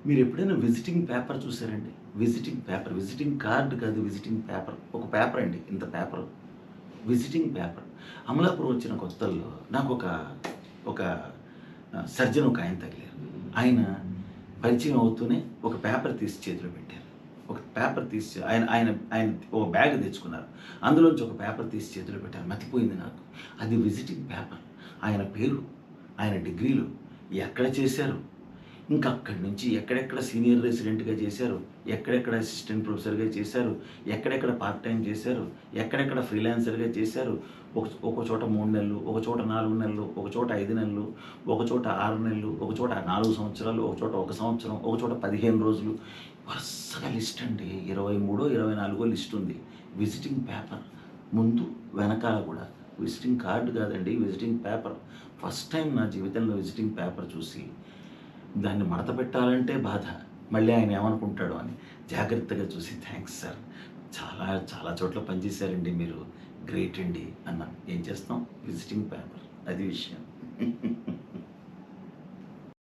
మీరు ఎప్పుడైనా visiting paper చూసారండి? విజిటింగ్ పేపర్, విజిటింగ్ కార్డ్ కాదు, విజిటింగ్ పేపర్. ఒక పేపర్ అండి, ఇంత పేపరు. Visiting paper. అమలాపురం వచ్చిన కొత్తల్లో నాకొక ఒక సర్జన్ ఒక ఆయన తగిలారు. ఆయన పరిచయం అవుతూనే ఒక పేపర్ తీసి చేతిలో పెట్టారు. ఒక పేపర్ తీసి ఆయన ఆయన ఆయన ఒక బ్యాగ్ తెచ్చుకున్నారు. అందులోంచి ఒక పేపర్ తీసి చేతిలో పెట్టారు. మతిపోయింది నాకు. అది విజిటింగ్ పేపర్. ఆయన పేరు, ఆయన డిగ్రీలు, ఎక్కడ చేశారు, ఇంకా అక్కడి నుంచి ఎక్కడెక్కడ సీనియర్ రెసిడెంట్‌గా చేశారు, ఎక్కడెక్కడ అసిస్టెంట్ ప్రొఫెసర్‌గా చేశారు, ఎక్కడెక్కడ పార్ట్ టైమ్ చేశారు, ఎక్కడెక్కడ ఫ్రీలాన్సర్‌గా చేశారు. ఒక చోట 3 నెలలు, ఒక చోట 4 నెలలు, ఒక చోట 5 నెలలు, ఒక చోట 6 నెలలు, ఒక చోట 4 సంవత్సరాలు, ఒక చోట 1 సంవత్సరం, ఒక చోట 15 రోజులు. వరుసగా లిస్ట్ అండి. 23 24 లిస్ట్ ఉంది. Visiting paper. ముందు వెనకాల కూడా. విజిటింగ్ కార్డ్ కాదండి, విజిటింగ్ పేపర్. ఫస్ట్ టైమ్ నా జీవితంలో విజిటింగ్ పేపర్ చూసి దాన్ని మడత పెట్టాలంటే బాధ. మళ్ళీ ఆయన ఏమనుకుంటాడో అని జాగ్రత్తగా చూసి థ్యాంక్స్ సార్. చాలా చాలా చోట్ల పనిచేశారండి మీరు. గ్రేట్ అండి అన్నాను. ఏం చేస్తాం, విజిటింగ్ పేపర్. అది విషయం.